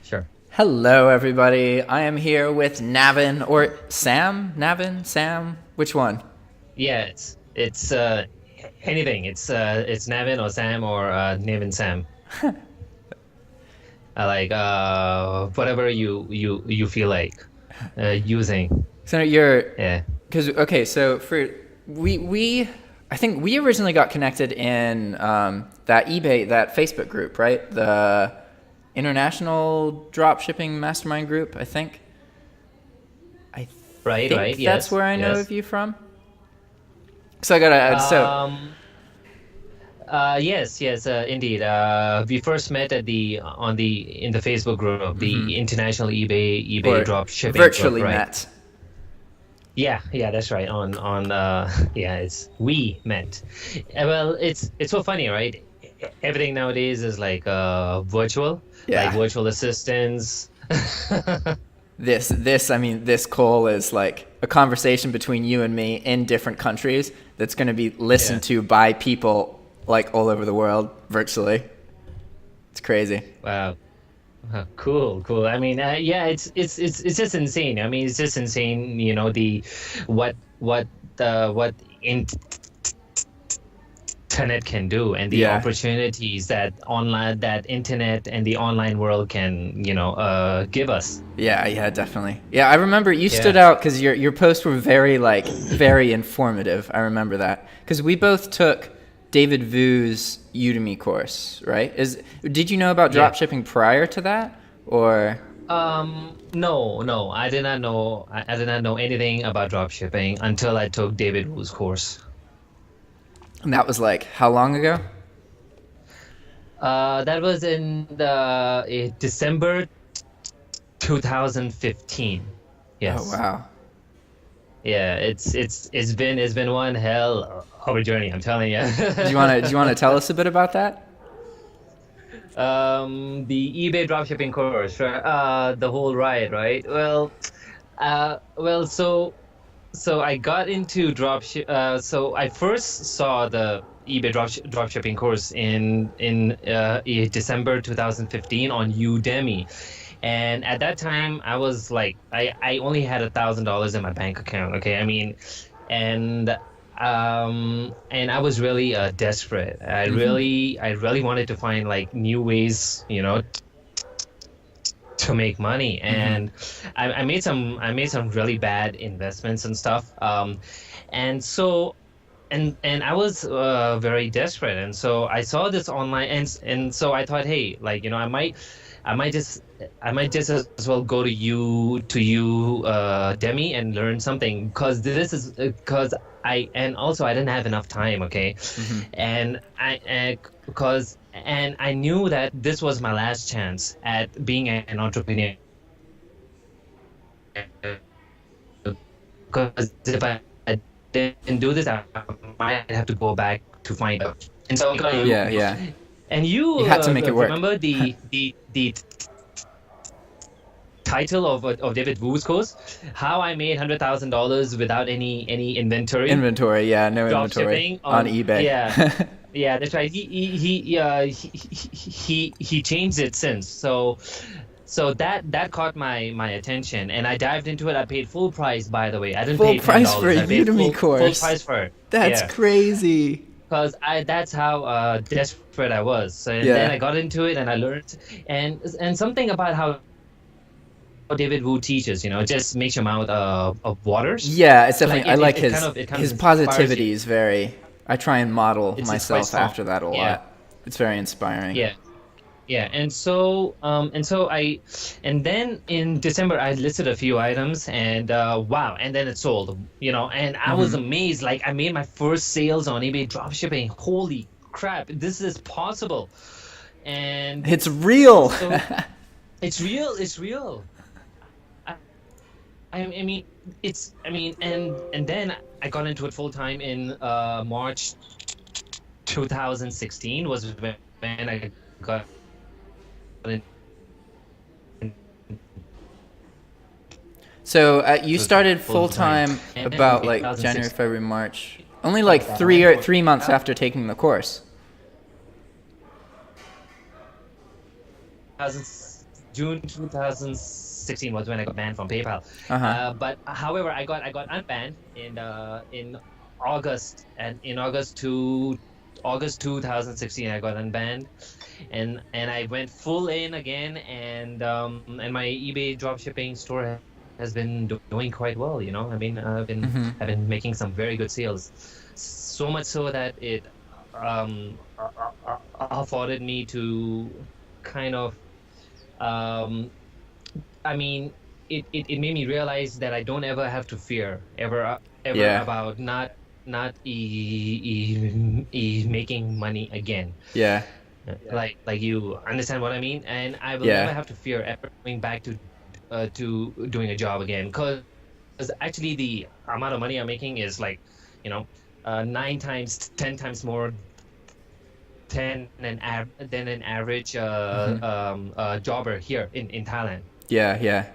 Sure. Hello, everybody. I am here with Navin or Sam. Navin, Sam, which one? Yeah, it's anything. It's Navin or Sam or Navin Sam. I like whatever you feel like using. So you're, Yeah. because okay, so for we, I think we originally got connected in that Facebook group, right? The International Dropshipping Mastermind group. I Right, right. think that's Yes. where I know of Yes. you from. So I gotta so Um yes, yes, indeed. We first met at the on the in the Facebook group, the International eBay or drop shipping group, virtually right? met. Yeah, yeah, that's right. On yeah, it's we met. Well, it's so funny, right? Everything nowadays is like virtual, like Yeah. virtual assistants. I mean, this call is like a conversation between you and me in different countries that's going to be Yeah. listened to by people like all over the world virtually. It's crazy. Wow. Cool, cool. I mean, yeah, it's just insane. I mean, it's just insane, the what internet can do and the Yeah. opportunities that internet and the online world can, give us. Yeah, yeah, definitely. Yeah, I remember you stood Yeah. out because your posts were very informative. I remember that because we both took David Vu's Udemy course, right? Did you know about Yeah. dropshipping prior to that, or No, no, I did not know. I did not know anything about drop shipping until I took David Wu's course. and that was like how long ago? That was in December 2015. Oh Yes. wow. Yeah, it's been one hell of a journey, I'm telling you. Do you wanna tell us a bit about that? The eBay dropshipping course, right? The whole ride, right? So I got into dropship. So I first saw the eBay dropshipping course in December 2015 on Udemy, and at that time I was like, I only had $1,000 in my bank account. Okay, I mean, and and I was really desperate. I really wanted to find like new ways, to make money, and I made some really bad investments and stuff, and so and I was very desperate, and so I saw this online, and so I thought, hey, like, I might just I might just as well go to Demi and learn something, because this is because and also I didn't have enough time, okay, and I knew that this was my last chance at being an entrepreneur, because if I didn't do this, I might have to go back to find out. And so Yeah, yeah. and you You had to make it work. remember the title of David Wu's course, how I made $100,000 without any inventory, Inventory, yeah, no drop inventory shipping on on, eBay. yeah. Yeah, that's right. He changed it since. So that caught my attention, and I dived into it. I paid full price, by the way. I didn't Full pay ten price for a dollars. I paid Udemy full course. price for it. That's Yeah, crazy. because I that's how desperate I was. So, and then Yeah. I got into it and I learned, and something about how David Wu teaches, just makes your mouth of waters. Yeah, it's definitely Like I like it kind of his inspires you. positivity is very I try and model It's quite myself strong. after that a Yeah, lot. It's very inspiring. yeah. Yeah, and then in December I listed a few items, and wow, and then it sold, and I was amazed. Like, I made my first sales on eBay dropshipping. Holy crap, this is possible. And It's real. so it's real, it's real. I, I mean, and then I got into it full time in March 2016 was when I got in. So you Was started full full time. time And in about like January, 2006, February, March. Only like 3 months after taking the course. June 2016 was when I got banned from PayPal. But however, I got unbanned in August, and in August 2016 I got unbanned, and I went full in again, and my eBay dropshipping store has been doing quite well. I mean, I've been making some very good sales, so much so that it afforded me to kind of I mean, it made me realize that I don't ever have to fear ever about not making money again. Yeah. Like you understand what I mean? And I will never have to fear ever going back to doing a job again, because actually the amount of money I'm making is like, 9 times, 10 times more than an average jobber here in Thailand. Yeah,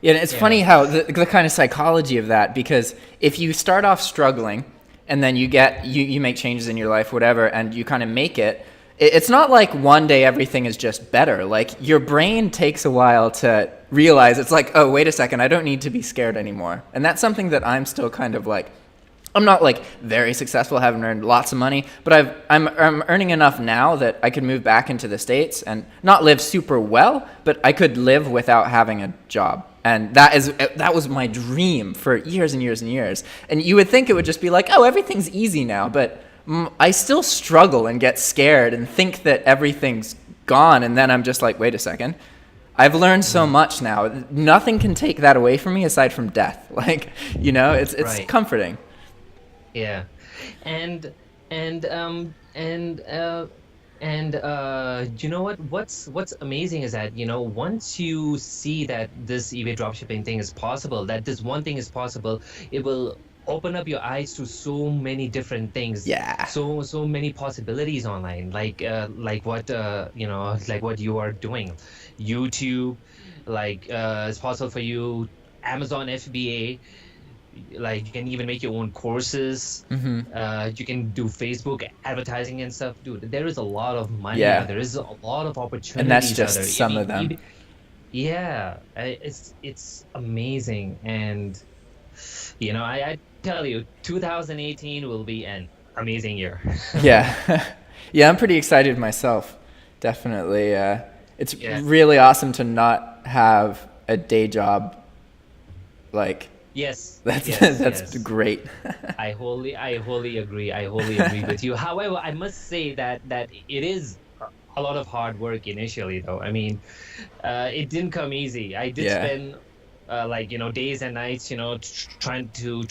and it's funny how the kind of psychology of that, because if you start off struggling and then you make changes in your life, whatever, and you kind of make it, it's not like one day everything is just better. Like, your brain takes a while to realize, it's like, oh, wait a second, I don't need to be scared anymore. And that's something that I'm still kind of like, I'm not like very successful, haven't earned lots of money, but I'm earning enough now that I could move back into the States and not live super well, but I could live without having a job. And that was my dream for years and years and years. And you would think it would just be like, oh, everything's easy now, but I still struggle and get scared and think that everything's gone. And then I'm just like, wait a second. I've learned so much now. Nothing can take that away from me aside from death. Like, it's Right. comforting. Yeah, and you know what? What's amazing is that, once you see that this eBay dropshipping thing is possible, that this one thing is possible, it will open up your eyes to so many different things. Yeah. So many possibilities online, like what like what you are doing, YouTube, like it's possible for you, Amazon FBA. Like, you can even make your own courses. You can do Facebook advertising and stuff. Dude, there is a lot of money out there. There is a lot of opportunities. And that's just out there. some of them. It's amazing. And I tell you, 2018 will be an amazing year. Yeah, I'm pretty excited myself. Definitely. It's really awesome to not have a day job. Like, Yes, that's great. I wholly agree. I wholly agree with you. However, I must say that it is a lot of hard work initially, though. I mean, it didn't come easy. I did spend days and nights, trying to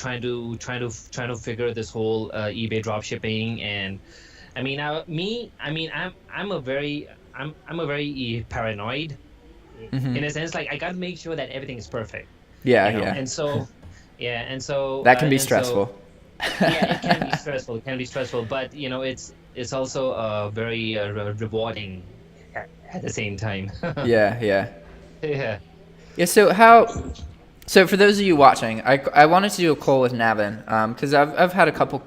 figure this whole eBay dropshipping. And I mean, I'm a very paranoid in a sense. Like, I gotta make sure that everything is perfect. Yeah. And so that can be stressful. It can be stressful, but it's also very rewarding at the same time. Yeah. So for those of you watching, I wanted to do a call with Navin, because I've had a couple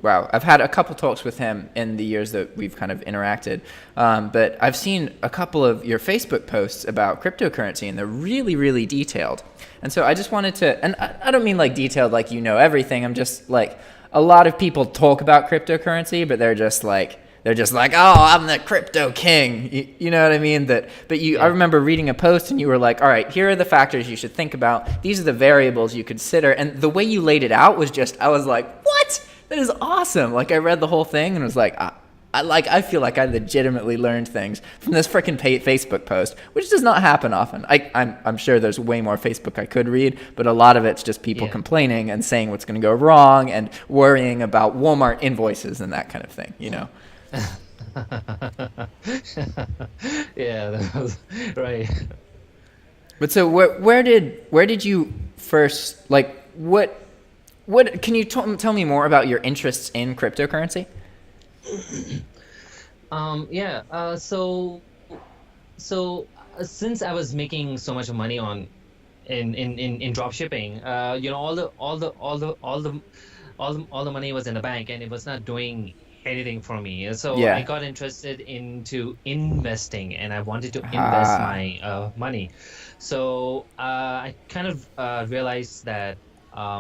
I've had a couple talks with him in the years that we've kind of interacted, but I've seen a couple of your Facebook posts about cryptocurrency, and they're really, really detailed. And so I just wanted to, and I don't mean like detailed like everything. I'm just like, a lot of people talk about cryptocurrency, but they're just like, oh, I'm the crypto king. You know what I mean? I remember reading a post and you were like, all right, here are the factors you should think about. These are the variables you consider. And the way you laid it out was just, I was like, what? That is awesome. Like, I read the whole thing and was like, I feel like I legitimately learned things from this freaking Facebook post, which does not happen often. I'm sure there's way more Facebook I could read, but a lot of it's just people complaining and saying what's going to go wrong and worrying about Walmart invoices and that kind of thing, Yeah, that was right. But so where did you first, like, what can you tell me more about your interests in cryptocurrency? So since I was making so much money in drop shipping, all the money was in the bank, and it was not doing anything for me. So I Yeah. got interested into investing, and I wanted to invest Ah. my money. So I kind of realized that.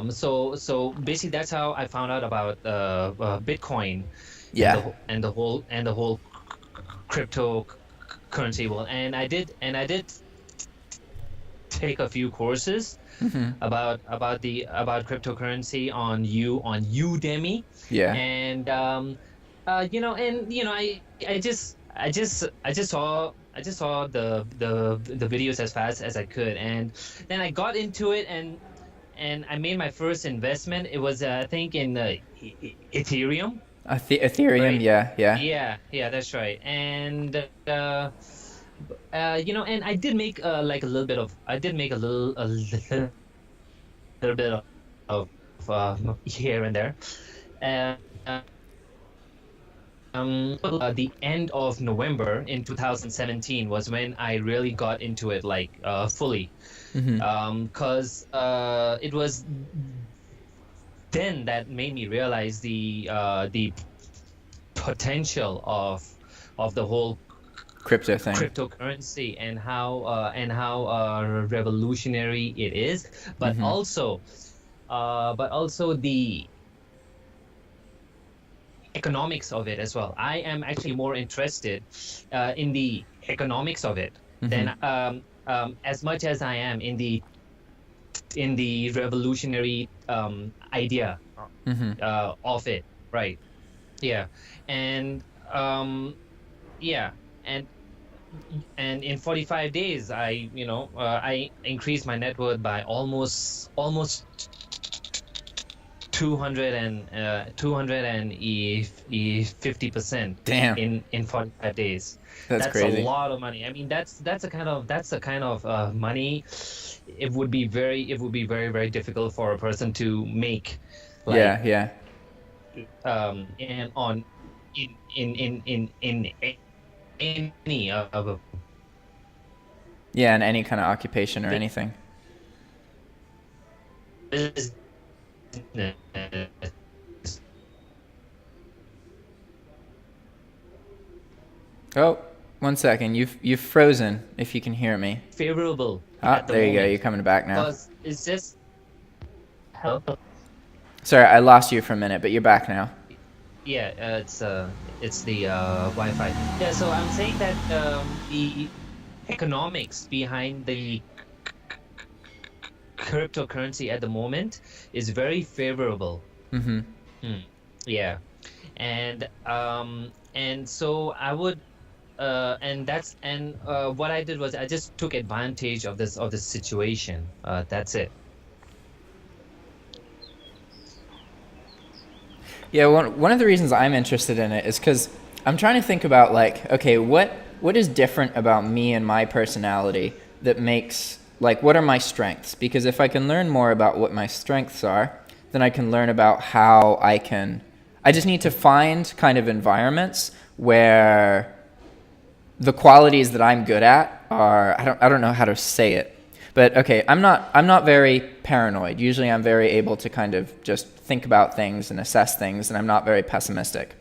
So basically, that's how I found out about Bitcoin and Yeah. the whole cryptocurrency world. And I did take a few courses Mm-hmm. about cryptocurrency on Udemy, Yeah. and I just saw the videos as fast as I could, and then I got into it, and I made my first investment. It was I think in Ethereum, Ethereum. right? Yeah. Yeah. Yeah, that's right. And and I did make like a little bit of I did make a little bit of here and there. Uh, the end of November in 2017 was when I really got into it like fully. Mm-hmm. 'Cause it was then that made me realize the potential of the whole Crypto thing. cryptocurrency and how revolutionary it is, Mm-hmm. but also the economics of it as well. I am actually more interested in the economics of it Mm-hmm. than as much as I am in the revolutionary idea Mm-hmm. of it, right? Yeah, and yeah, and in 45 days, I increased my net worth by almost 250% Damn. in 45 days. That's That's a crazy. lot of money. I mean, that's a kind of money. It would be very, very difficult for a person to make, like, Yeah. Yeah. and on in any of a Yeah. And any kind of occupation or anything. business. Oh, 1 second. You've frozen. If you can hear me. Favorable Ah, at the there you go. You're moment, coming back now. because it's just help. Sorry, I lost you for a minute, but you're back now. Yeah, it's the Wi-Fi. Yeah, so I'm saying that the economics behind the cryptocurrency at the moment is very favorable. Mm-hmm. Hmm. Yeah, and so I would what I did was I just took advantage of this situation. That's it. Yeah, one of the reasons I'm interested in it is because I'm trying to think about like, okay, what is different about me and my personality that makes like what are my strengths? Because if I can learn more about what my strengths are, then I can learn about how I just need to find kind of environments where the qualities that I'm good at are I don't know how to say it. But okay, I'm not very paranoid. Usually I'm very able to kind of just think about things and assess things, and I'm not very pessimistic.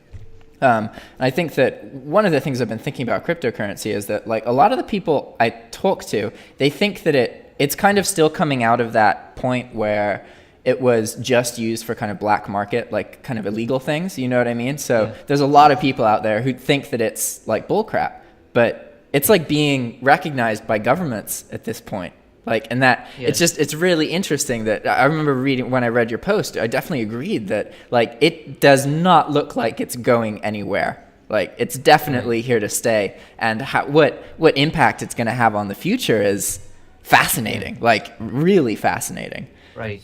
And I think that one of the things I've been thinking about cryptocurrency is that like a lot of the people I talk to, they think that it's kind of still coming out of that point where it was just used for kind of black market, like kind of illegal things. You know what I mean? So Yeah. there's a lot of people out there who think that it's like bullcrap, but it's like being recognized by governments at this point. Like, and that Yes. it's really interesting that I remember reading when I read your post, I definitely agreed that like it does not look like it's going anywhere. Like it's Right. definitely here to stay, and what impact it's going to have on the future is Yeah. fascinating, like really fascinating. Right.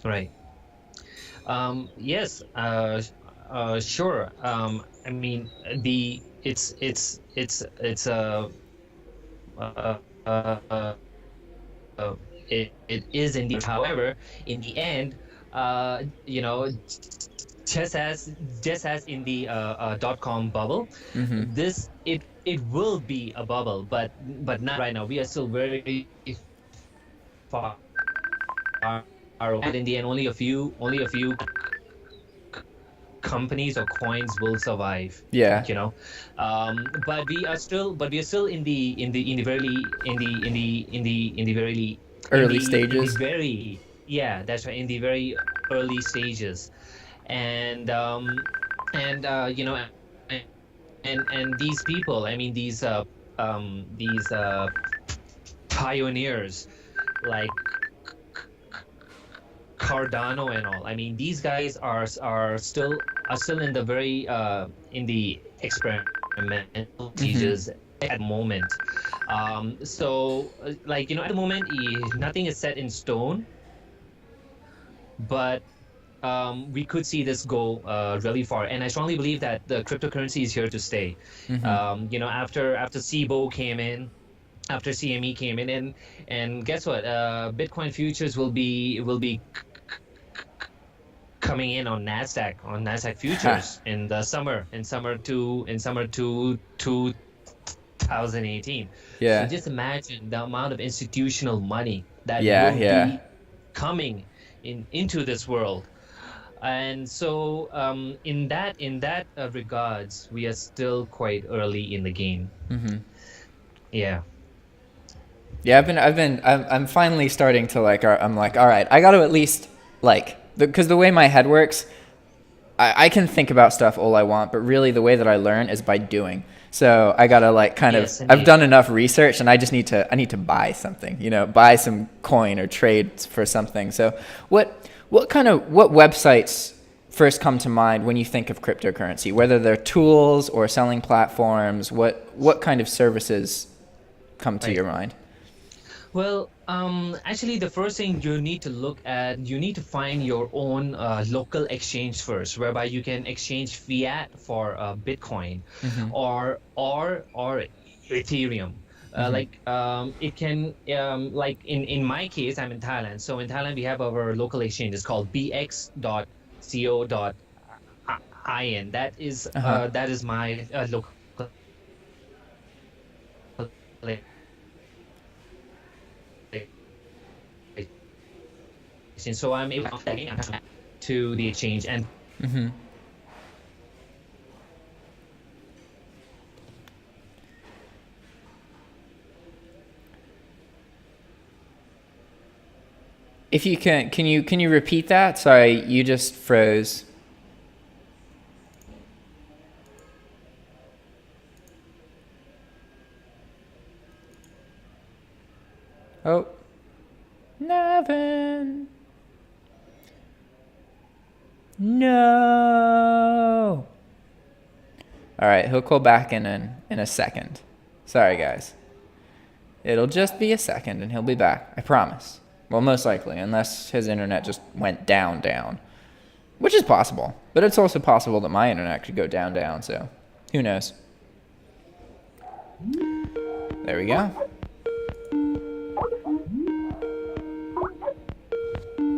Right. Yes. Sure. I mean, the it's uh, uh, it is indeed. However, in the end, you know, just as in the dot-com bubble, Hmm. it will be a bubble, but not right now. We are still very far away. In the end, only a few companies or coins will survive. Yeah. You know, but we are still in the Early stages. yeah, that's right, in the very early stages. And you know, and these people, I mean, these pioneers like Cardano and all. I mean, these guys are still in the very in the experimental stages at the moment. So like, you know, at the moment, nothing is set in stone, but we could see this go really far. And I strongly believe that the cryptocurrency is here to stay. You know, after SIBO came in, after CME came in, and guess what? Bitcoin futures will be coming in on Nasdaq futures in the summer, in summer 2018. Yeah. So just imagine the amount of institutional money that Yeah, will yeah. be coming into this world. And so in that regards, we are still quite early in the game. Yeah. Yeah, I'm finally starting to like, I'm like, all right, I got to at least like, because the way my head works, I can think about stuff all I want, but really the way that I learn is by doing. So I gotta like kind Yes, of, indeed. I've done enough research, and I need to buy something, you know, buy some coin or trade for something. So what websites first come to mind when you think of cryptocurrency? Whether they're tools or selling platforms, what kind of services come to your mind? Well, actually, the first thing you need to look at, you need to find your own local exchange first, whereby you can exchange fiat for Bitcoin or Ethereum. Like it can like in my case, I'm in Thailand. So in Thailand, we have our local exchange. It's called bx.co.in. That is my local exchange. So I'm able to the exchange and If you can you repeat that? Sorry, you just froze. Oh, Navin. No. All right, he'll call back in a second. Sorry, guys. It'll just be a second, and he'll be back. I promise. Well, most likely, unless his internet just went down, which is possible. But it's also possible that my internet could go down. So, who knows? There we go.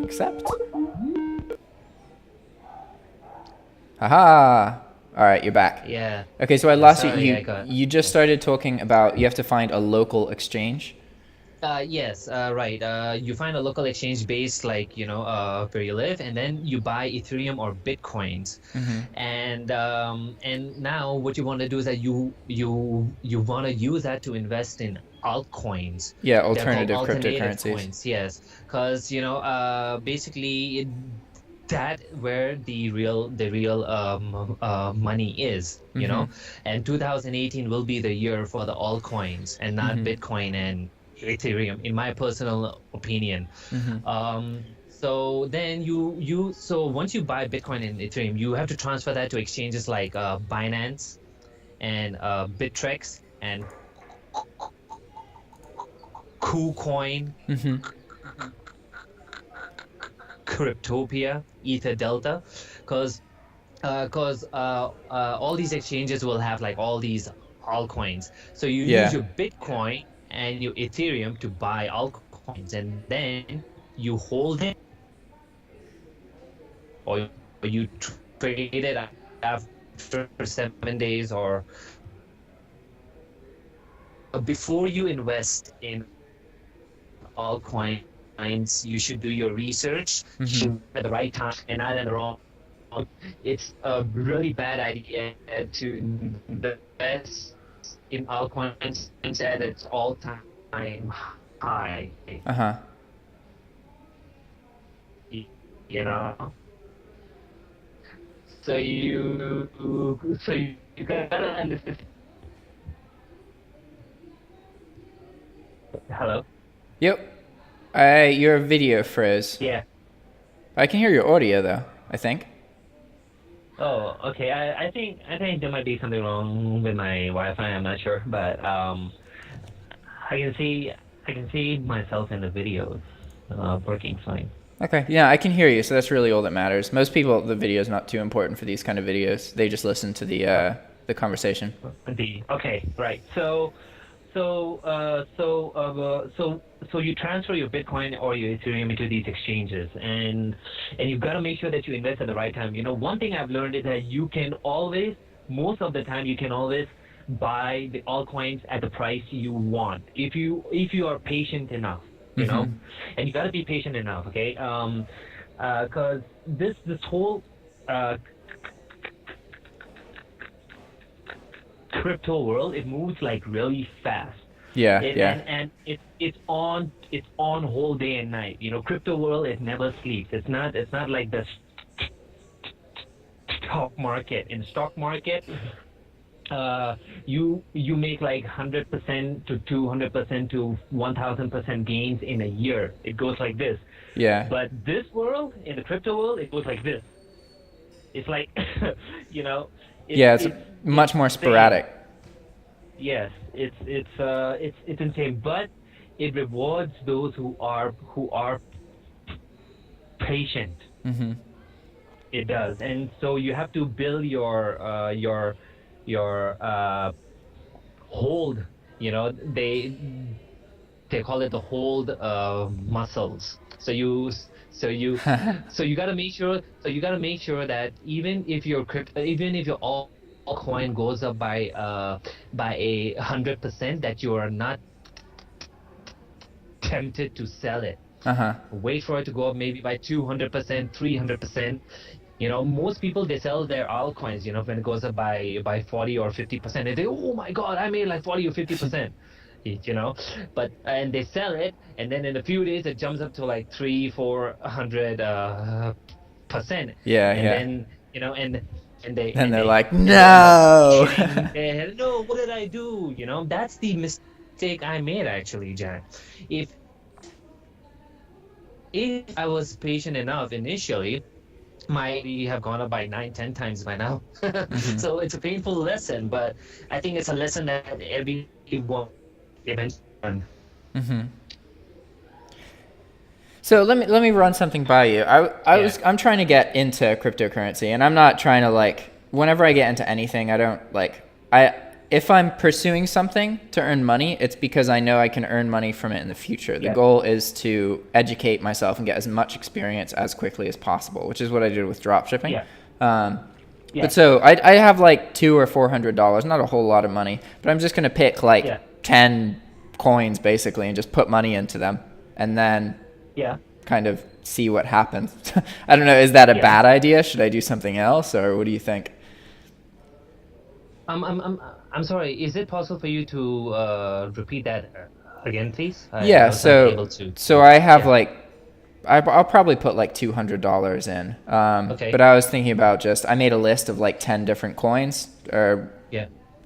Accept. Haha. All right, you're back. yeah. Okay, so I lost you. Sorry, You just started talking about you have to find a local exchange. Yes, right. You find a local exchange based, like, you know, where you live, and then you buy Ethereum or Bitcoins. And now what you want to do is that you want to use that to invest in altcoins. Yeah, They're called alternative alternative cryptocurrencies. coins. Yes, because, you know, basically that where the real money is, you know. And 2018 will be the year for the altcoins and not Bitcoin and Ethereum, in my personal opinion. So then so once you buy Bitcoin and Ethereum, you have to transfer that to exchanges like Binance and Bittrex and KuCoin, Cryptopia, Ether Delta, because all these exchanges will have like all these altcoins. So you use your Bitcoin and your Ethereum to buy altcoins, and then you hold it, or you trade it after 7 days, or before you invest in altcoins, you should do your research at the right time and not at the wrong it's a really bad idea to invest in altcoins at its all-time high. Uh-huh. You know, so you gotta understand. Hello. Yep. Your video froze. Yeah. I can hear your audio though, I think. Oh, okay. I think there might be something wrong with my Wi-Fi. I'm not sure, but I can see myself in the videos working fine. Okay, yeah, I can hear you, so that's really all that matters. Most people, the video is not too important for these kind of videos. They just listen to the conversation. Okay, right. So you transfer your Bitcoin or your Ethereum into these exchanges, and you've got to make sure that you invest at the right time. You know, one thing I've learned is that most of the time, you can always buy the altcoins at the price you want if you are patient enough. You know, and you got to be patient enough, okay? Because this whole crypto world, it moves like really fast. Yeah, And it's on whole day and night. You know, crypto world, it never sleeps. It's not like the stock market. In the stock market, you make like 100% to 200% to 1000% gains in a year. It goes like this. Yeah. But this world, in the crypto world, it goes like this. It's like, you know. It's much more sporadic. Yes, it's insane, but it rewards those who are patient. It does, and so you have to build your hold. You know, they call it the hold muscles. So you got to make sure. So you got to make sure that even if your all coin goes up by 100%, that you are not tempted to sell it. Wait for it to go up maybe by 200%, 300%. You know, most people, they sell their altcoins, you know, when it goes up by 40 or 50%. They say, oh my God, I made like 40 or 50%. You know, and they sell it, and then in a few days it jumps up to like 300-400%. Then, you know, and they're like, no. No, what did I do? You know, that's the mistake I made actually, Jack. If I was patient enough initially, we have gone up by 9-10 times by now. So it's a painful lesson, but I think it's a lesson that everyone eventually learn. So let me run something by you. I'm trying to get into cryptocurrency, and I'm not trying to like, whenever I get into anything, I don't like, if I'm pursuing something to earn money, it's because I know I can earn money from it in the future. The goal is to educate myself and get as much experience as quickly as possible, which is what I did with dropshipping. But so I have like $200 or $400, not a whole lot of money, but I'm just going to pick like 10 coins basically and just put money into them, and then kind of see what happens. I don't know. Is that a bad idea? Should I do something else, or what do you think? I'm sorry. Is it possible for you to repeat that again, please? So I have like, I'll probably put like $200 in. But I was thinking about I made a list of like 10 different coins, or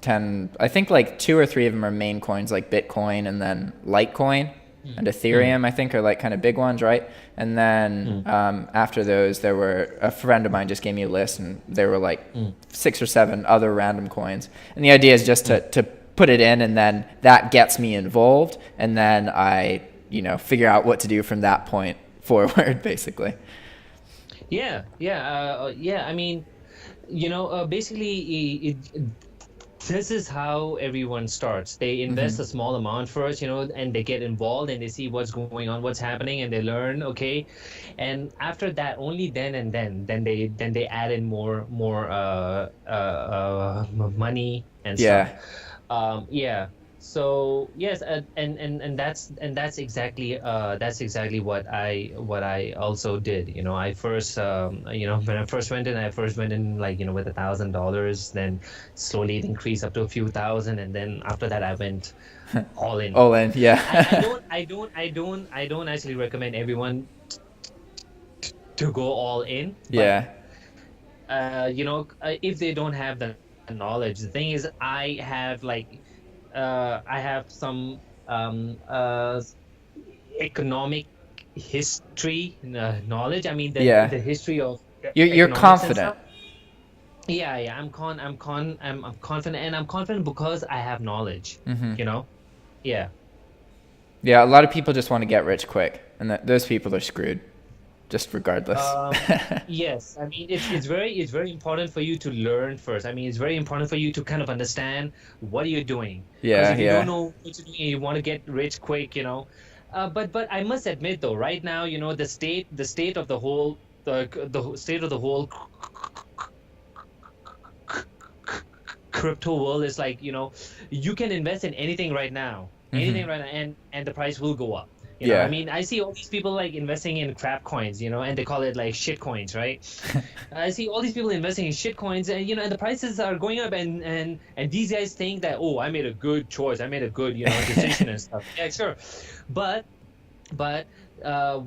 10. I think like 2 or 3 of them are main coins, like Bitcoin and then Litecoin and Ethereum. I think are like kind of big ones, right? And then after those, a friend of mine just gave me a list, and there were like 6 or 7 other random coins. And the idea is just to put it in, and then that gets me involved, and then I figure out what to do from that point forward, basically. I mean, basically this is how everyone starts. They invest a small amount first, and they get involved, and they see what's going on, what's happening, and they learn, okay. And after that, only then they add in more money and stuff. So yes, and that's exactly what I also did. I first when I first went in like with $1,000, then slowly it increased up to a few thousand, and then after that I went all in. All in, I yeah. don't actually recommend everyone to go all in, but Yeah. if they don't have the knowledge, the thing is I have some economic history knowledge. I mean Yeah. the history of You're economics and confident. stuff. Yeah, I'm confident, and I'm confident because I have knowledge. You know, yeah. Yeah, a lot of people just want to get rich quick, and those people are screwed, just regardless. Yes, I mean it's very important for you to learn first. I mean it's very important for you to kind of understand what you're doing. Because Yeah, if you don't yeah. know what you're doing and you want to get rich quick, but I must admit though, right now, the state of the whole state of the whole crypto world is like, you can invest in anything right now, and the price will go up. I Yeah. mean, I see all these people like investing in crap coins, and they call it like shit coins, right? I see all these people investing in shit coins, and and the prices are going up, and these guys think that, oh, I made a good choice, I made a good decision and stuff. Yeah, sure, but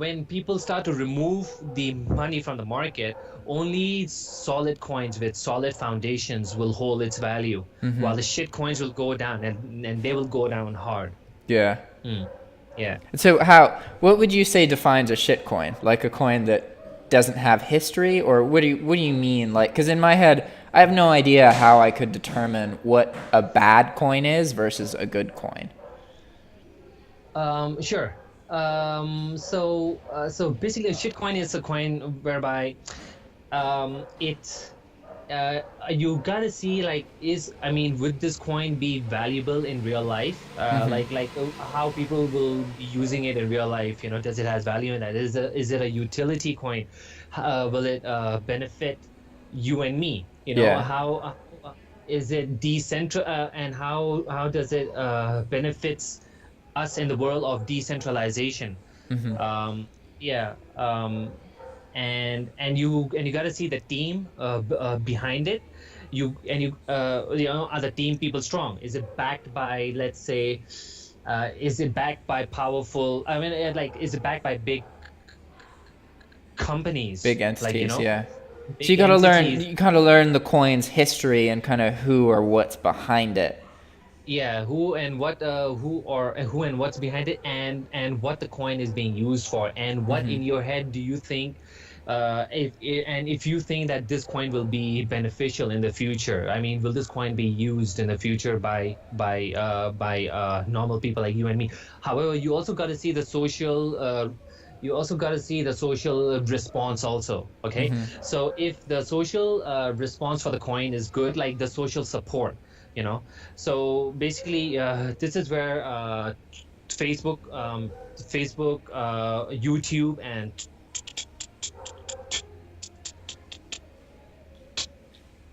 when people start to remove the money from the market, only solid coins with solid foundations will hold its value, while the shit coins will go down, and they will go down hard. Yeah. Yeah. So what would you say defines a shit coin? Like a coin that doesn't have history, or what do you mean? Like, because in my head, I have no idea how I could determine what a bad coin is versus a good coin. Sure. So basically, a shitcoin is a coin whereby it you gotta see, like, I mean, would this coin be valuable in real life? How people will be using it in real life. Does it has value in that? Is it a utility coin? Will it benefit you and me? Yeah. How is it decentral? And how does it benefits us in the world of decentralization? Yeah. And you got to see the team behind it. Are the team people strong? Is it backed by, let's say, is it backed by powerful? I mean, is it backed by big companies? Big entities, yeah. So Big entities. you gotta learn the coin's history and kind of who or what's behind it. Yeah, who and what's behind it, and what the coin is being used for, and what in your head do you think, if you think that this coin will be beneficial in the future. I mean, will this coin be used in the future by normal people like you and me? However, you also got to see the social response also. Okay, so if the social response for the coin is good, like the social support. So basically, this is where Facebook, YouTube, and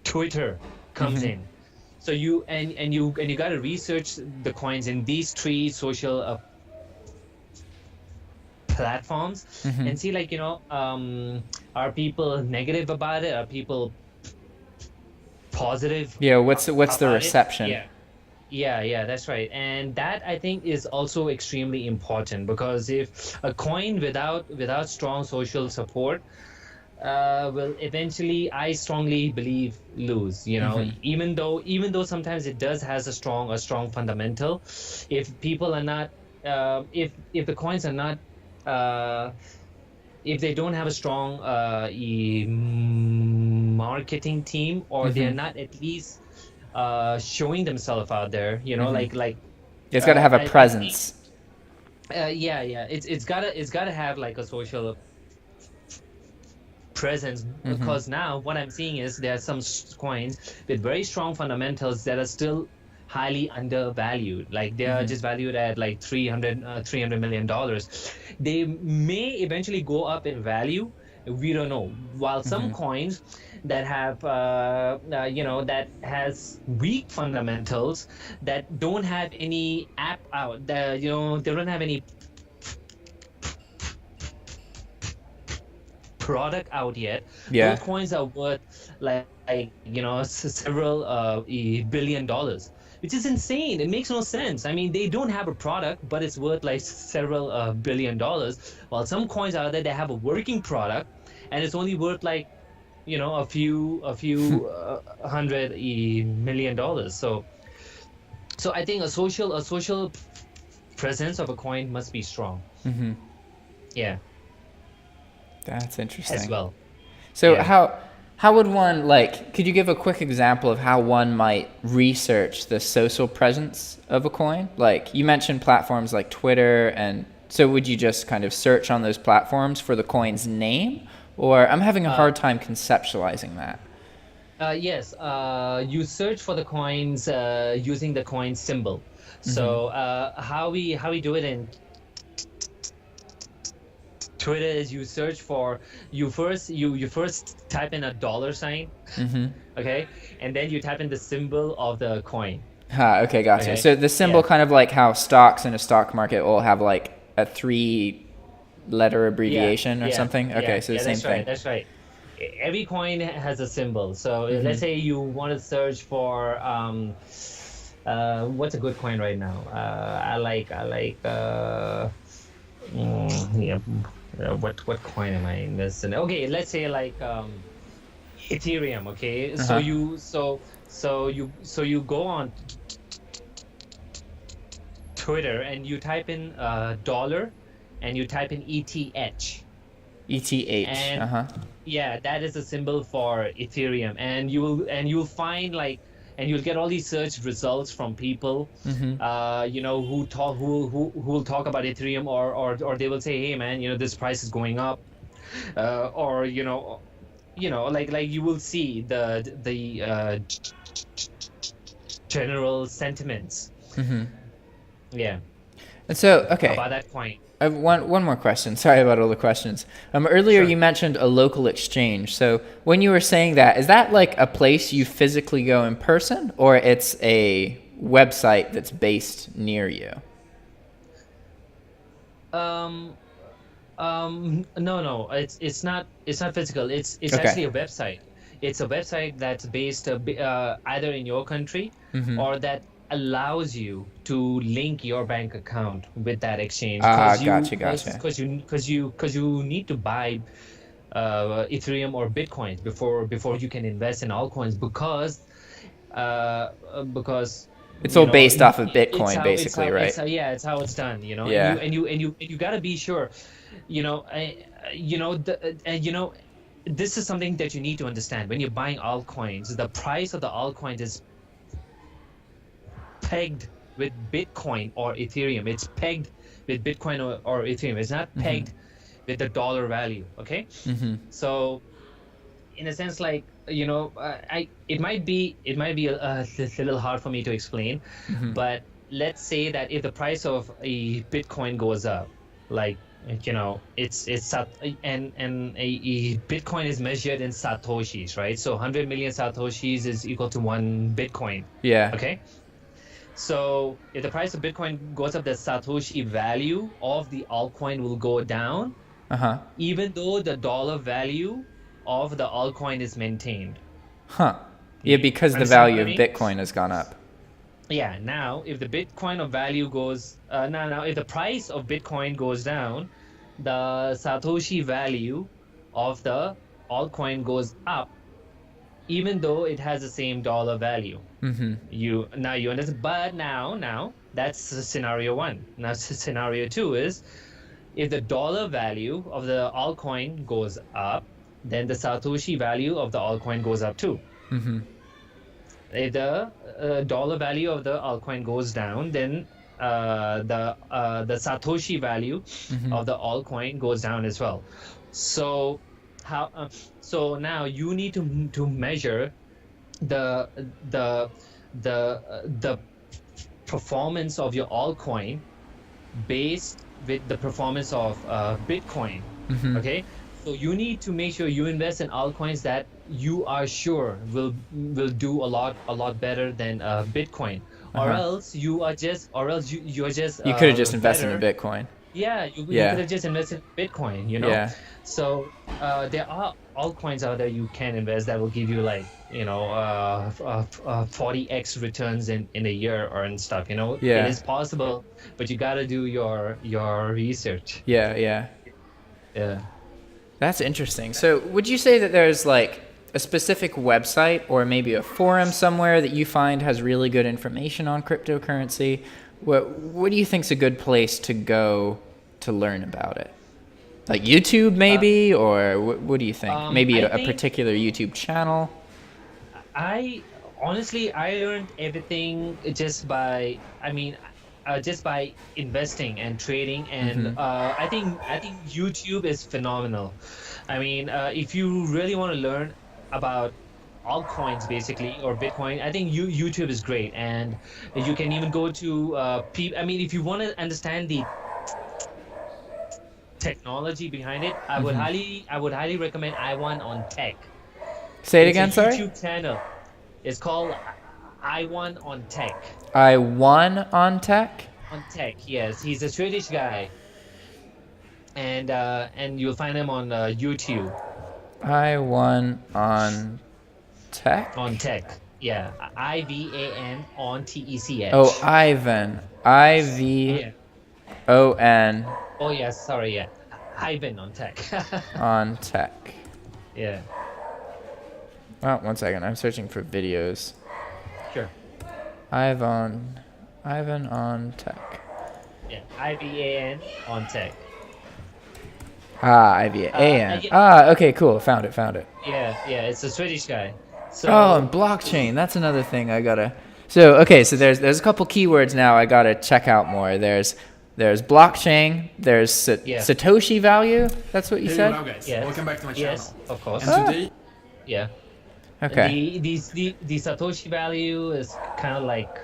Twitter comes in. So you got to research the coins in these three social platforms, and see, like, are people negative about it? Are people positive? Yeah, what's the reception? Yeah, that's right. And that, I think, is also extremely important, because if a coin without strong social support will eventually, I strongly believe, lose. Even though sometimes it does has a strong fundamental, if people are not, if the coins are not, if they don't have a strong marketing team, or they're not at least showing themselves out there, like It's got to have a presence. It's gotta have like a social presence, because now what I'm seeing is there are some coins with very strong fundamentals that are still highly undervalued. Like, they are just valued at like $300 million. They may eventually go up in value We don't know. While some coins that have, that has weak fundamentals, that don't have any app out, they don't have any product out yet. Yeah. Those coins are worth several billion dollars, which is insane. It makes no sense. I mean, they don't have a product, but it's worth like several billion dollars. While some coins out there, they have a working product, and it's only worth like, a few hundred million dollars. So I think a social presence of a coin must be strong. Yeah. That's interesting. As well. So Yeah. how would one, like, could you give a quick example of how one might research the social presence of a coin? Like, you mentioned platforms like Twitter, and so would you just kind of search on those platforms for the coin's name? Or I'm having a hard time conceptualizing that. Yes, you search for the coins using the coin symbol. So how we do it in Twitter is you search for you first type in a dollar sign, okay, and then you type in the symbol of the coin. Okay, gotcha. Okay. So the symbol, Yeah. kind of like how stocks in a stock market will have like a 3-letter abbreviation or something. Okay, so the same that's thing. right. That's right. Every coin has a symbol. So let's say you want to search for what's a good coin right now? I like what coin am I investing in? Okay, let's say like Ethereum. Okay, so you go on Twitter and you type in dollar, and you type in ETH. ETH. And yeah, that is a symbol for Ethereum, and you'll find like, and you'll get all these search results from people, who will talk about Ethereum, or they will say, hey man, this price is going up, or like you will see the general sentiments. Yeah. And so, okay. About that coin. I have one more question. Sorry about all the questions. Earlier Sure. you mentioned a local exchange. So when you were saying that, is that like a place you physically go in person, or it's a website that's based near you? No, it's not physical. It's Okay. actually a website. It's a website that's based either in your country, or that allows you to link your bank account with that exchange. Gotcha. Because you need to buy Ethereum or Bitcoin before you can invest in altcoins, because It's all based off of Bitcoin, basically, right? It's how it's done. Yeah. And you gotta be sure. This is something that you need to understand. When you're buying altcoins, the price of the altcoin is pegged with Bitcoin or Ethereum. It's pegged with Bitcoin or Ethereum. It's not pegged with the dollar value. Okay. So, in a sense, like, it might be a little hard for me to explain, but let's say that if the price of a Bitcoin goes up, like, it's and a Bitcoin is measured in satoshis, right? So 100 million satoshis is equal to 1 Bitcoin. Yeah. Okay. So if the price of Bitcoin goes up, the satoshi value of the altcoin will go down, even though the dollar value of the altcoin is maintained. Yeah, because the value of Bitcoin has gone up. Yeah. Now, if the Bitcoin of value goes if the price of Bitcoin goes down, the satoshi value of the altcoin goes up, even though it has the same dollar value. You understand. But now that's scenario 1. Now scenario 2 is, if the dollar value of the altcoin goes up, then the satoshi value of the altcoin goes up too. If the dollar value of the altcoin goes down, then the satoshi value of the altcoin goes down as well. So so now you need to measure the performance of your altcoin based with the performance of Bitcoin. Okay. So you need to make sure you invest in altcoins that you are sure will do a lot better than Bitcoin, or Uh-huh. else you are just you're just You could have just invested in better. Bitcoin. Yeah, you could Yeah. have just invested in Bitcoin, you know. Yeah. So there are altcoins out there you can invest that will give you like 40x returns in a year or and stuff. You know, it Yeah. is possible, but you got to do your research. Yeah. Yeah. Yeah. That's interesting. So, would you say that there's like a specific website or maybe a forum somewhere that you find has really good information on cryptocurrency? What do you think's a good place to go to learn about it? Like YouTube, maybe, or what do you think? Maybe I a think particular YouTube channel. I honestly I learned everything just by investing and trading, and Mm-hmm. I think YouTube is phenomenal. I mean, if you really want to learn about altcoins basically or Bitcoin, I think YouTube is great, and you can even go to I mean, if you want to understand the technology behind it, Mm-hmm. I would highly recommend I1 on Tech. Say it It's a again. Sorry. YouTube channel. It's called I1 on Tech. I won on tech. On Tech, yes. He's a Swedish guy, and you'll find him on YouTube I won on tech. on Tech. Yeah, IVAN on Oh, TECH. Ivan. I-V-O-N Yeah. Oh yes, sorry. Yeah, Ivan on Tech. on tech. Yeah. Oh, one second. I'm searching for videos. Sure. Ivan on tech. Yeah, IVAN on Tech. Ah, IVAN. Yeah, Ah, okay, cool. Found it. yeah. It's a Swedish guy. Oh, and So blockchain. That's another thing I gotta. So okay, so there's a couple keywords now I gotta check out more. There's blockchain. There's yeah. Satoshi value. That's what you Hey, said. hello guys, Yes. welcome back to my Yes, channel. of course. And today, Yeah. Okay. The Satoshi value is kind of like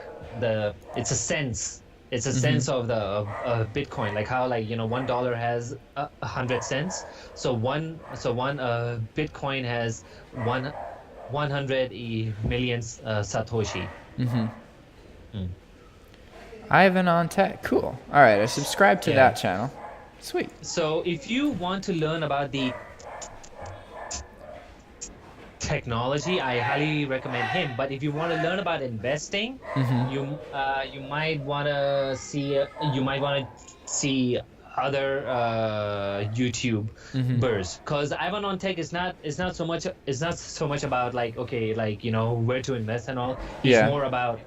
it's a sense. It's a sense of the of Bitcoin, like how like $1 has 100 cents. So one Bitcoin has 100 million Satoshi. Mm. Ivan on tech. Cool. All right, I subscribe to Yeah. that channel. Sweet. So if you want to learn about the technology, I highly recommend him. But if you want to learn about investing, you might want to see other YouTubers, because Ivan on Tech is not so much about like where to invest and all. He's Yeah. more about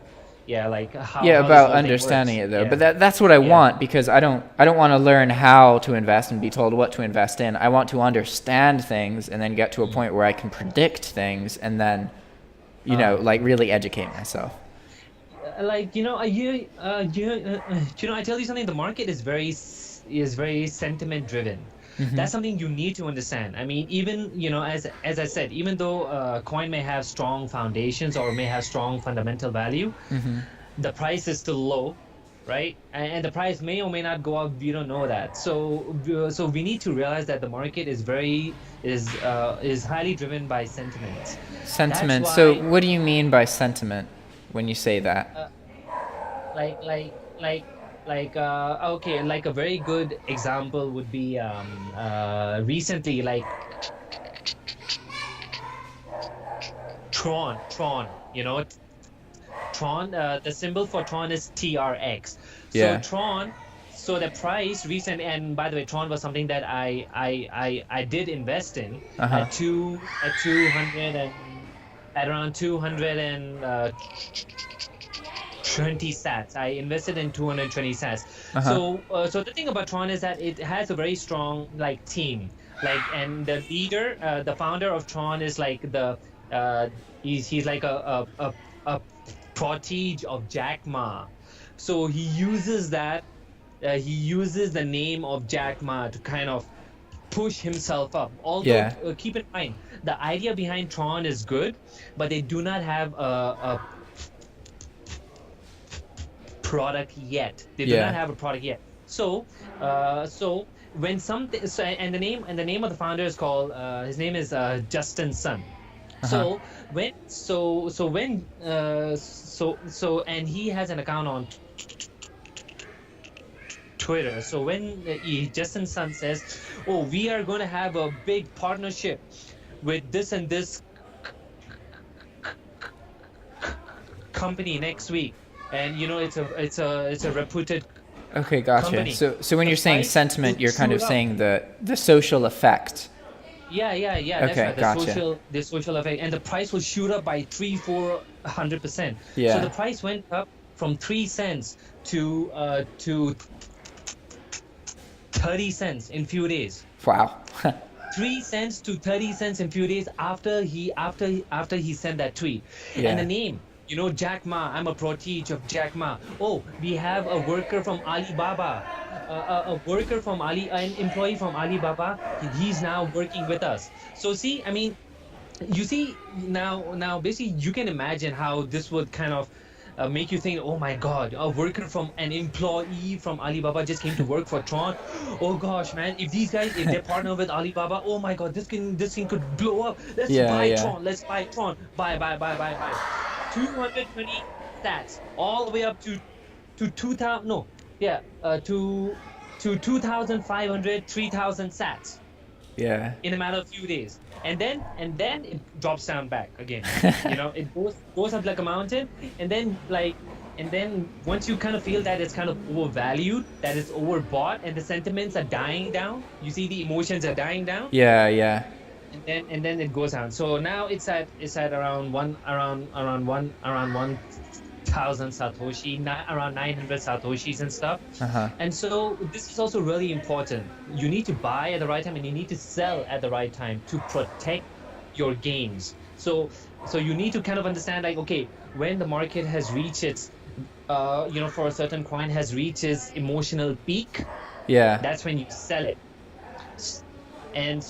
like how Yeah, this about whole thing understanding works. it though. Yeah. But that's what I Yeah. want, because I don't want to learn how to invest and be told what to invest in. I want to understand things and then get to a point where I can predict things and then like really educate myself. Like I tell you something. The market is very sentiment driven. That's something you need to understand. I mean, even as I said, even though coin may have strong foundations or may have strong fundamental value, the price is still low, right? And the price may or may not go up. We don't know that. So we need to realize that the market is highly driven by sentiment. Sentiment. That's So why, what do you mean by sentiment when you say that? okay, like a very good example would be recently, like Tron, Tron, the symbol for Tron is TRX. Yeah. So Tron, so the price recent, and by the way, Tron was something that I did invest in Uh-huh. at 200 and at around 220 sats. I invested in 220 sats. Uh-huh. So the thing about Tron is that it has a very strong like team, and the leader, the founder of Tron is like he's like a protege of Jack Ma. So he uses that. He uses the name of Jack Ma to kind of push himself up. Although, Yeah. Keep in mind, the idea behind Tron is good, but they do not have a product yet. They do Yeah. not have a product yet. So when something, so, and the name of the founder is called, his name is Justin Sun. Uh-huh. So when so when so and he has an account on Twitter. So when Justin Sun says, "Oh, we are going to have a big partnership with this and this company next week," and it's a reputed Okay, gotcha. company. So when you're saying Price sentiment, will you're kind of shoot up. saying the social effect. Yeah, that's Okay, right. gotcha. The social effect, and the price will shoot up by 300-400%. So Yeah. the price went up from 3 cents to 30 cents in few days. Wow. 3 cents to 30 cents in few days after he sent that tweet. Yeah. And the name, Jack Ma. I'm a protege of Jack Ma. Oh, we have a worker from Alibaba, an employee from Alibaba. He's now working with us. So see, I mean, you see now basically you can imagine how this would kind of make you think, oh my God, an employee from Alibaba just came to work for Tron. Oh gosh, man, if they partner with Alibaba, oh my God, this thing could blow up. Let's Yeah, buy yeah. Tron. Let's buy Tron. Buy. 220 stats all the way up to 2000. No, yeah, to 2,500, 3,000 sats Yeah. in a matter of few days, and then it drops down back again. It goes up like a mountain, and then once you kind of feel that it's kind of overvalued, that it's overbought, and the sentiments are dying down, you see the emotions are dying down, Yeah, yeah. and then it goes down. So now it's at around 1,000 Satoshi, around 900 Satoshis and stuff. Uh-huh. And so this is also really important. You need to buy at the right time, and you need to sell at the right time to protect your gains. So you need to kind of understand, like, okay, when the market has reached its, for a certain coin has reached its emotional peak, Yeah. that's when you sell it. And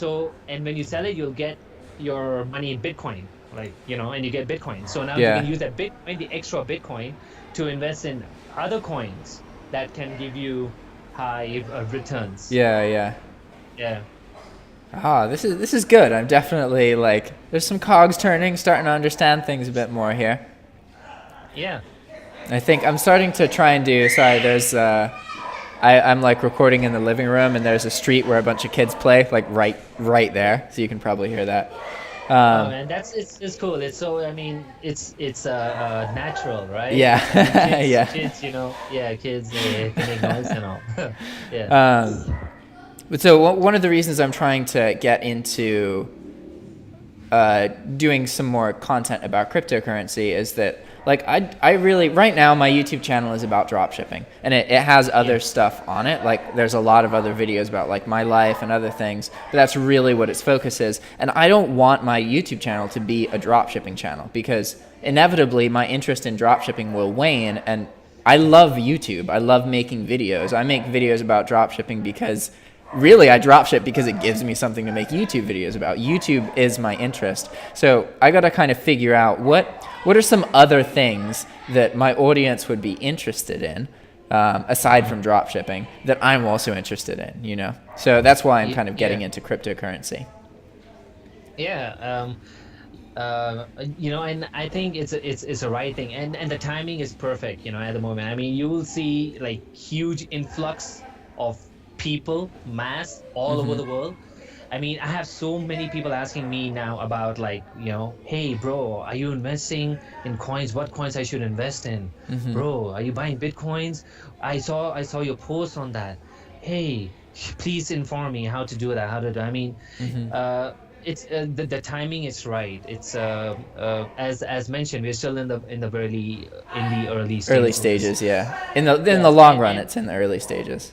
when you sell it, you'll get your money in Bitcoin, and you get Bitcoin. So now Yeah. you can use that Bitcoin, the extra Bitcoin, to invest in other coins that can give you high returns. Yeah, yeah. Yeah. Ah, this is good. I'm definitely there's some cogs turning, starting to understand things a bit more here. Yeah. I think I'm starting to try and do. Sorry, there's I'm recording in the living room, and there's a street where a bunch of kids play, right there, so you can probably hear that. Oh man, it's cool. It's so, I mean, it's natural, right? Yeah. Kids, Yeah. Kids they can make noise and all. Yeah. But so one of the reasons I'm trying to get into doing some more content about cryptocurrency is that I really, right now my YouTube channel is about dropshipping, and it has other stuff on it. There's a lot of other videos about my life and other things, but that's really what its focus is. And I don't want my YouTube channel to be a dropshipping channel, because inevitably my interest in dropshipping will wane. And I love YouTube. I love making videos. I make videos about dropshipping because really I dropship because it gives me something to make YouTube videos about. YouTube is my interest. So I got to kind of figure out what are some other things that my audience would be interested in, aside from dropshipping, that I'm also interested in, So that's why I'm kind of getting into cryptocurrency. Yeah. And I think it's a right thing, and the timing is perfect, at the moment. I mean, you will see huge influx of people, mass, all over the world. I mean, I have so many people asking me now about hey bro, are you investing in coins? What coins I should invest in? Bro, are you buying Bitcoins? I saw your post on that. Hey, please inform me how to do that, I mean, it's the timing is right. It's as mentioned, we're still in the early stages. Early stages, yeah. In the long run, it's in the early stages.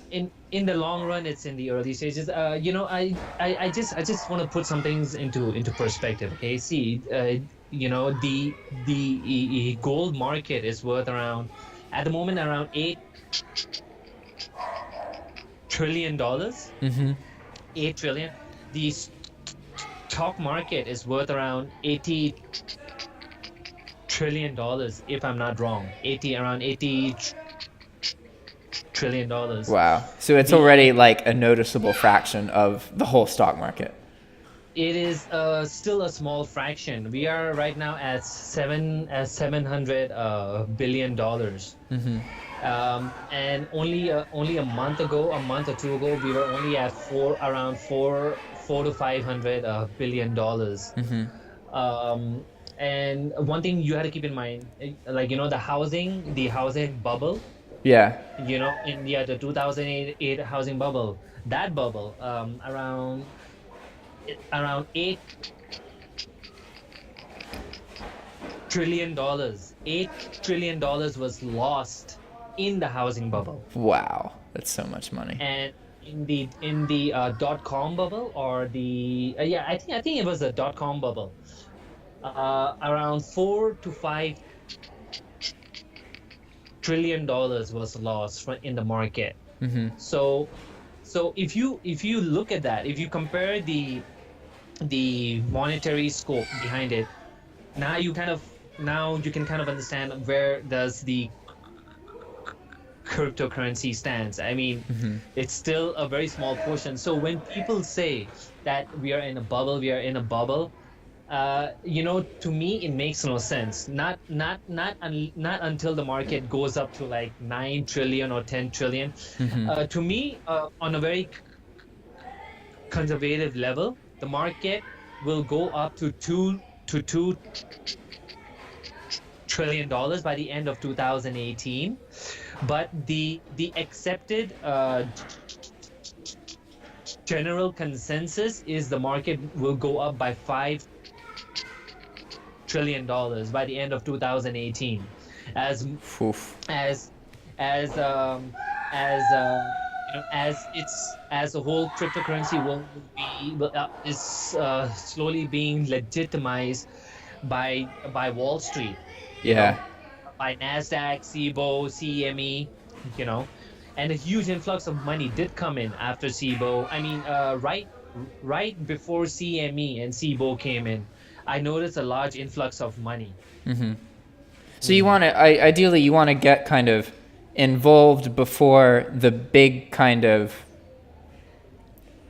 In the long run, it's in the early stages. I just want to put some things into perspective. Okay, see, the gold market is worth around, at the moment, around $8 trillion. 8 trillion. The stock market is worth around $80 trillion, if I'm not wrong. Around $80 trillion. Wow. So it's already like a noticeable fraction of the whole stock market. It is still a small fraction. We are right now at 700 billion dollars. And only a month or two ago, we were only at around four to 500 billion dollars. And one thing you had to keep in mind, like the housing bubble. Yeah. In the 2008 housing bubble, that bubble, around $8 trillion was lost in the housing bubble. Wow, that's so much money. And in the .com bubble, or the I think it was a .com bubble, around $4 to $5 trillion was lost in the market. So if you look at that, if you compare the monetary scope behind it, now you can kind of understand where does the cryptocurrency stands. I mean, it's still a very small portion. So when people say that we are in a bubble, to me it makes no sense. Not until the market goes up to like 9 trillion or 10 trillion. To me, on a very conservative level, the market will go up to $2 trillion by the end of 2018. But the accepted general consensus is the market will go up by $5 trillion by the end of 2018, as the whole cryptocurrency is slowly being legitimized by Wall Street. By Nasdaq, SIBO, CME, and a huge influx of money did come in after SIBO. I mean, right before CME and SIBO came in, I noticed a large influx of money. So you want to, ideally, you want to get kind of involved before the big kind of.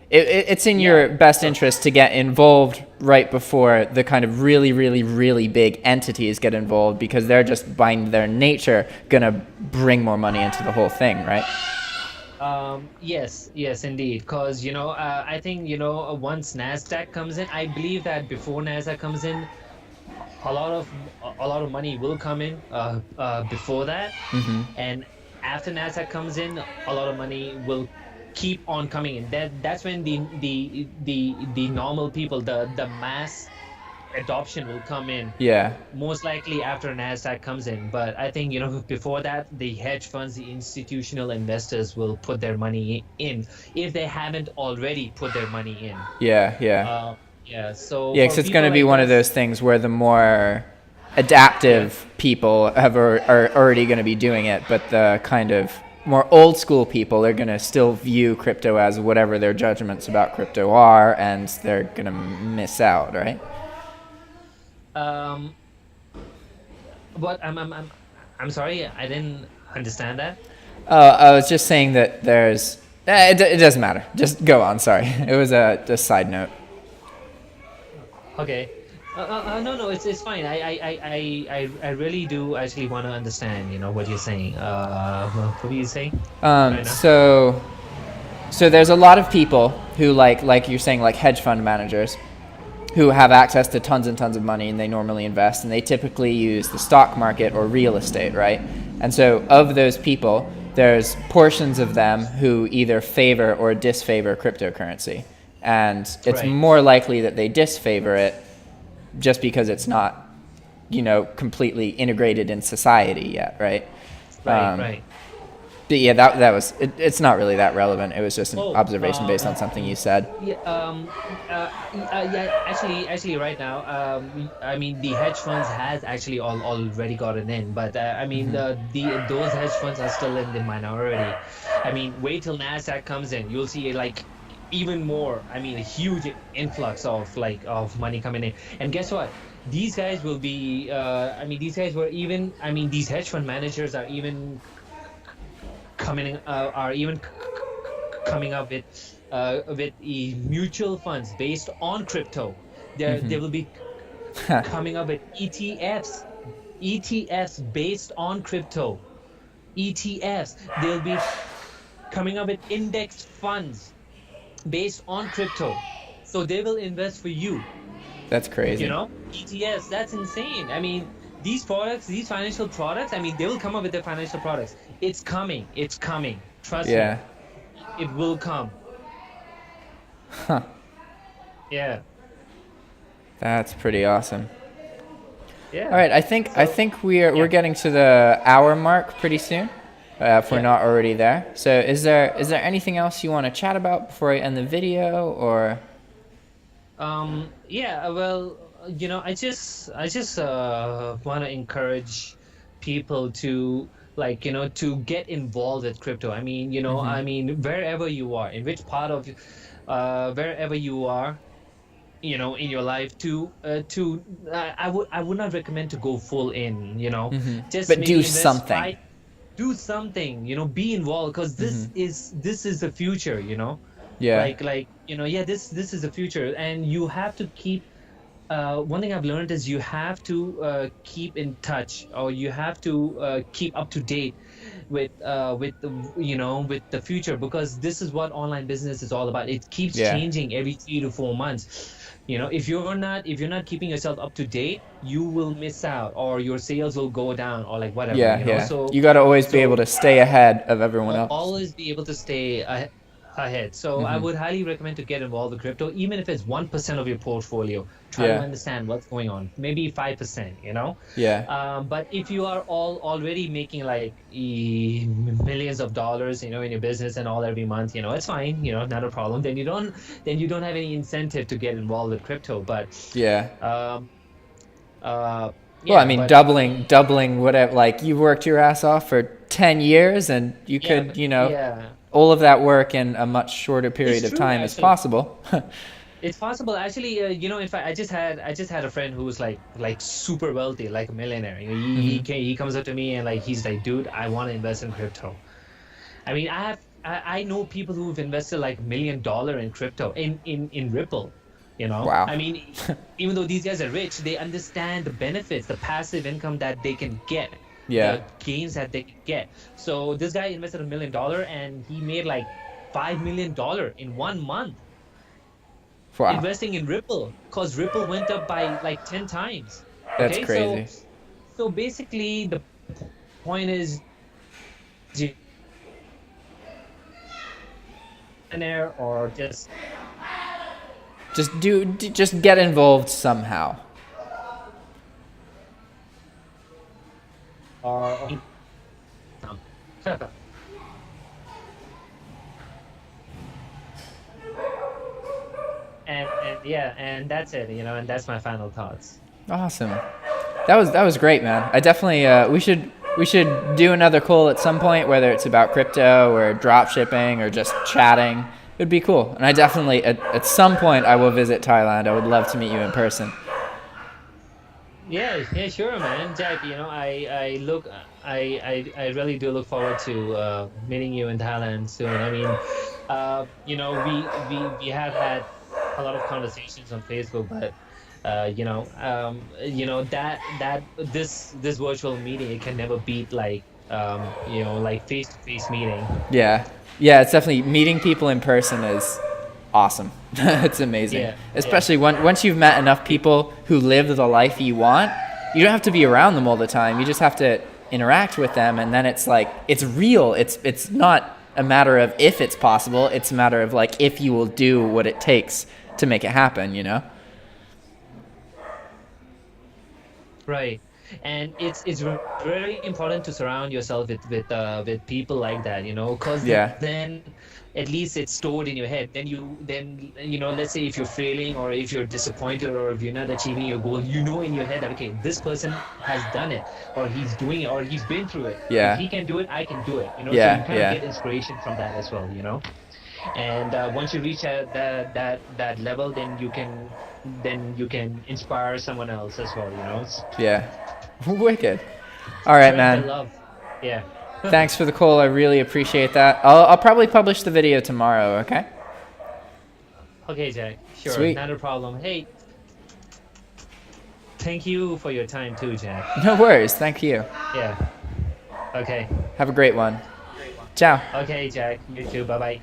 It's in your best interest to get involved right before the kind of really, really, really big entities get involved, because they're just by their nature gonna bring more money into the whole thing, right? Yes, indeed. Because I think once Nasdaq comes in, I believe that before Nasdaq comes in, a lot of money will come in before that, and after Nasdaq comes in, a lot of money will keep on coming in. That's when the normal people, the mass adoption will come in. Most likely after Nasdaq comes in. But I think before that, the hedge funds, the institutional investors will put their money in if they haven't already put their money in. So because it's going to be one of those things where the more adaptive people are already going to be doing it, but the kind of more old school people are going to still view crypto as whatever their judgments about crypto are, and they're going to miss out, right? But I'm sorry, I didn't understand that. I was just saying that there's it doesn't matter. Just go on. Sorry, it was a side note. Okay. No, it's fine. I really do actually want to understand, what you're saying. What were you saying? So there's a lot of people who like you're saying, like hedge fund managers, who have access to tons and tons of money, and they normally invest, and they typically use the stock market or real estate, right? And so of those people, there's portions of them who either favor or disfavor cryptocurrency, and it's more likely that they disfavor it, just because it's not, completely integrated in society yet, right? Right. But yeah, that was it. It's not really that relevant. It was just an observation based on something you said. Actually, right now, I mean, the hedge funds has actually already gotten in, but I mean, those hedge funds are still in the minority. I mean, wait till Nasdaq comes in, you'll see like even more. I mean, a huge influx of money coming in, and guess what? These guys will be. These hedge fund managers are even coming up with mutual funds based on crypto. They will be coming up with ETFs based on crypto. ETFs. They'll be coming up with indexed funds based on crypto. So they will invest for you. That's crazy. You know, ETFs, that's insane. I mean, these financial products, I mean, they will come up with their financial products. It's coming. Trust me. It will come. Huh. Yeah. That's pretty awesome. Yeah. All right, I think we're getting to the hour mark pretty soon, if we're not already there. So is there anything else you want to chat about before I end the video, or? Yeah. Well, you know, I just want to encourage people to, like, you know, to get involved with crypto. I mean, you know, I mean, wherever you are, in which part of wherever you are, you know, in your life, I would not recommend to go full in, you know, just but maybe do invest something. Do something, you know, be involved, because this is the future, you know. Yeah. Like you know, this is the future, and you have to keep. One thing I've learned is you have to keep in touch, or you have to keep up to date with the future, because this is what online business is all about. It keeps changing every 3 to 4 months. You know, if you're not keeping yourself up to date, you will miss out, or your sales will go down, or like whatever. Yeah, you know? So you got to always be able to stay ahead of everyone else. Always be able to stay ahead. So I would highly recommend to get involved with crypto, even if it's 1% of your portfolio. Try to understand what's going on. Maybe 5%, you know. Yeah. But if you are already making like millions of dollars, you know, in your business and all every month, you know, it's fine. You know, not a problem. Then you don't have any incentive to get involved with crypto. But well, I mean, doubling whatever. Like, you worked your ass off for 10 years, and you could, you know, all of that work in a much shorter period of time is possible. It's possible, actually. You know, in fact, I just had a friend who was like super wealthy, like a millionaire. You know, he comes up to me and like he's like, dude, I want to invest in crypto. I mean, I know people who've invested like $1 million in crypto in Ripple. You know, wow. I mean, even though these guys are rich, they understand the benefits, the passive income that they can get. The gains that they can get. So this guy invested $1 million and he made like $5 million in 1 month. Wow. Investing in Ripple, because Ripple went up by like 10 times. That's crazy. So basically, the point is, or just get involved somehow. and that's it, you know, and that's my final thoughts. Awesome. That was great, man. I definitely we should do another call at some point, whether it's about crypto or drop shipping or just chatting. It would be cool. And I definitely at some point I will visit Thailand. I would love to meet you in person. Yeah, sure, man. Jack, you know, I really do look forward to meeting you in Thailand soon. I mean, you know, we have had a lot of conversations on Facebook, but you know, that this virtual meeting, it can never beat like you know, like face-to-face meeting. Yeah, it's definitely, meeting people in person is awesome. It's amazing. Especially once you've met enough people who live the life you want, you don't have to be around them all the time. You just have to interact with them, and then it's like, it's real. It's not a matter of if it's possible, it's a matter of like if you will do what it takes to make it happen, you know? Right. And it's very important to surround yourself with people like that, you know, because then at least it's stored in your head. Then you know, let's say if you're failing, or if you're disappointed, or if you're not achieving your goal, you know in your head that, okay, this person has done it, or he's doing it, or he's been through it. If he can do it, I can do it. You know, so you kind of get inspiration from that as well, you know. And once you reach that level, then you can inspire someone else as well, you know. Yeah. Wicked. All right, man. Love. Yeah. Thanks for the call. I really appreciate that. I'll probably publish the video tomorrow, okay? Okay, Jack. Sure, Sweet. not a problem. Hey, thank you for your time too, Jack. No worries. Thank you. Yeah. Okay. Have a great one. Ciao. Okay, Jack. You too. Bye-bye.